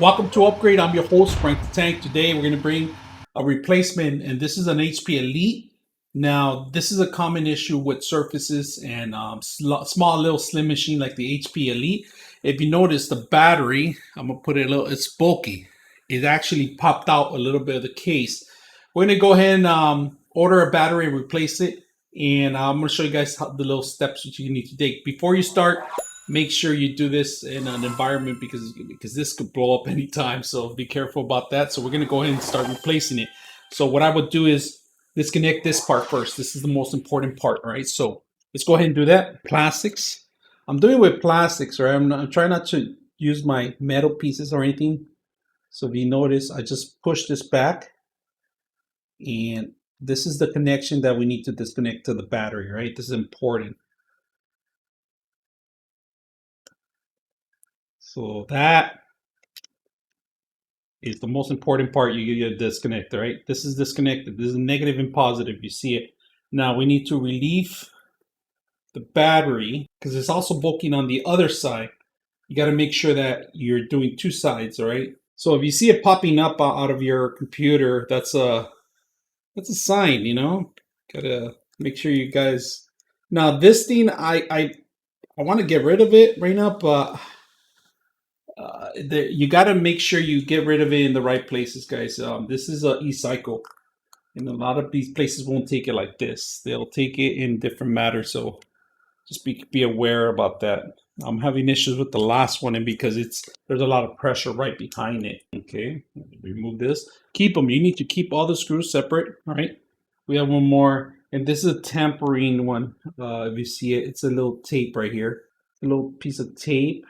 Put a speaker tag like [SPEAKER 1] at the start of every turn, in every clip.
[SPEAKER 1] Welcome to Upgrade. I'm your host, Frank the Tank. Today we're going to bring a replacement, and this is an HP Elite. Now, this is a common issue with Surfaces and small little slim machine like the HP Elite. If you notice the battery, I'm going to put it a little, it's bulky. It actually popped out a little bit of the case. We're going to go ahead and order a battery and replace it. And I'm going to show you guys the little steps that you need to take. Before you start, make sure you do this in an environment because this could blow up anytime. So be careful about that. So we're going to go ahead and start replacing it. So what I would do is disconnect this part first. This is the most important part, right? So let's go ahead and do that. Plastics. I'm doing it with plastics, right? I'm trying not to use my metal pieces or anything. So if you notice, I just push this back, and this is the connection that we need to disconnect to the battery, right? This is important. So that is the most important part. You get a disconnect, right? This is disconnected. This is negative and positive. You see it. Now we need to relieve the battery because it's also bulking on the other side. You got to make sure that you're doing two sides, all right? So if you see it popping up out of your computer, that's a sign, you know. Gotta make sure you guys. Now this thing, I want to get rid of it right now, but you got to make sure you get rid of it in the right places, guys. This is a e-cycle, and a lot of these places won't take it like this. They'll take it in different matters, so just be aware about that. I'm having issues with the last one, and because there's a lot of pressure right behind it. Okay, remove this. Keep them. You need to keep all the screws separate. All right. We have one more, and this is a tampering one. If you see it, it's a little tape right here. A little piece of tape.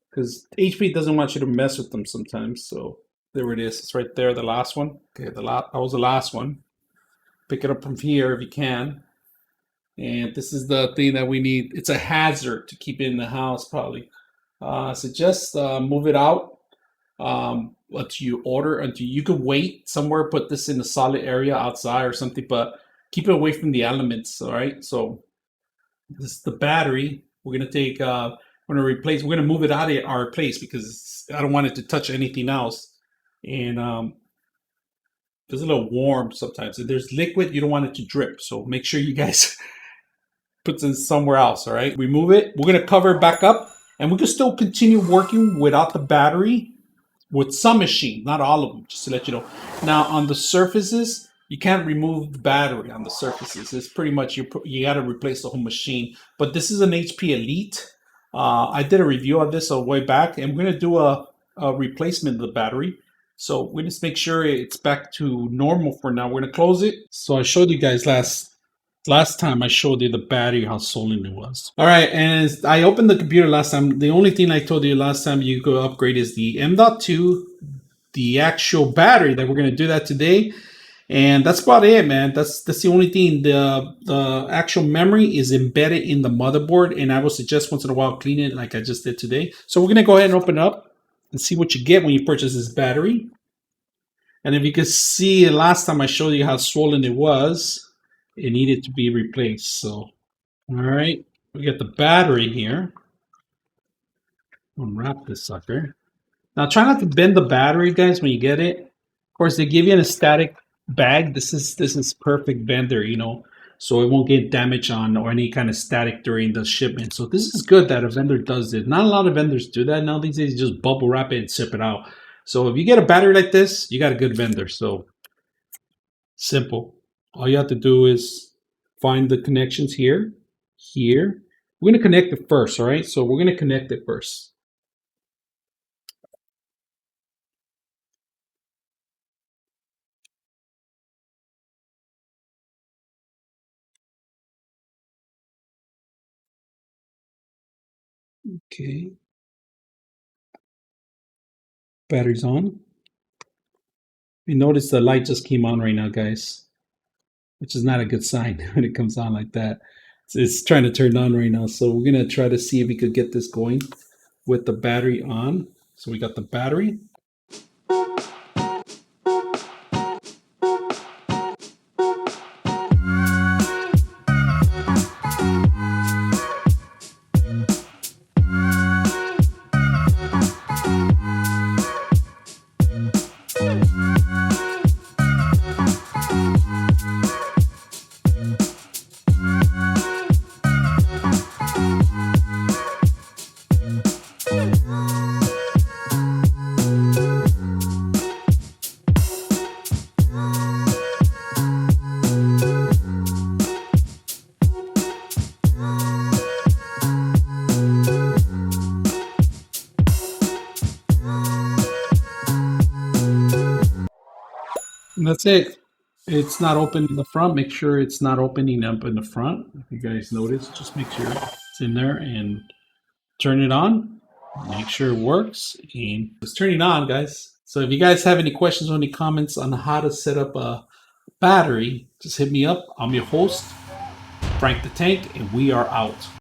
[SPEAKER 1] Because HP doesn't want you to mess with them sometimes. So there it is. It's right there, the last one. Okay, that was the last one. Pick it up from here if you can. And this is the thing that we need. It's a hazard to keep it in the house probably. So just move it out until you can wait somewhere, put this in a solid area outside or something, but keep it away from the elements, all right? So this is the battery. We're going to take... we're going to move it out of our place because I don't want it to touch anything else. And it's a little warm sometimes. If there's liquid, you don't want it to drip. So make sure you guys put it somewhere else, all right? Remove it. We're going to cover it back up. And we can still continue working without the battery with some machines, not all of them, just to let you know. Now, on the Surfaces, you can't remove the battery on the Surfaces. It's pretty much you got to replace the whole machine. But this is an HP Elite. I did a review of this a way back, and we're going to do a replacement of the battery. So we just make sure it's back to normal for now. We're going to close it. So I showed you guys last time I showed you the battery, how swollen it was. All right, and I opened the computer last time. The only thing I told you last time you could upgrade is the M.2, the actual battery that we're going to do that today. And that's about it, man. That's the only thing. The actual memory is embedded in the motherboard, and I would suggest once in a while clean it like I just did today. So we're gonna go ahead and open it up and see what you get when you purchase this battery. And if you could see, last time I showed you how swollen it was, it needed to be replaced. So, all right, we got the battery here. Unwrap this sucker. Now try not to bend the battery, guys, when you get it. Of course, they give you a static bag. This is perfect vendor, you know, so it won't get damage on or any kind of static during the shipment. So this is good that a vendor does it. Not a lot of vendors do that now these days. You just bubble wrap it and ship it out. So if you get a battery like this, you got a good vendor. So simple. All you have to do is find the connections here. We're going to connect it first, all right? So we're going to connect it first. Okay. Battery's on. You notice the light just came on right now, guys, which is not a good sign when it comes on like that. It's trying to turn on right now. So we're going to try to see if we could get this going with the battery on. So we got the battery. And that's it. It's not open in the front. Make sure it's not opening up in the front. If you guys notice, just make sure it's in there and turn it on. Make sure it works. And it's turning on, guys. So if you guys have any questions or any comments on how to set up a battery, just hit me up. I'm your host, Frank the Tank, and we are out.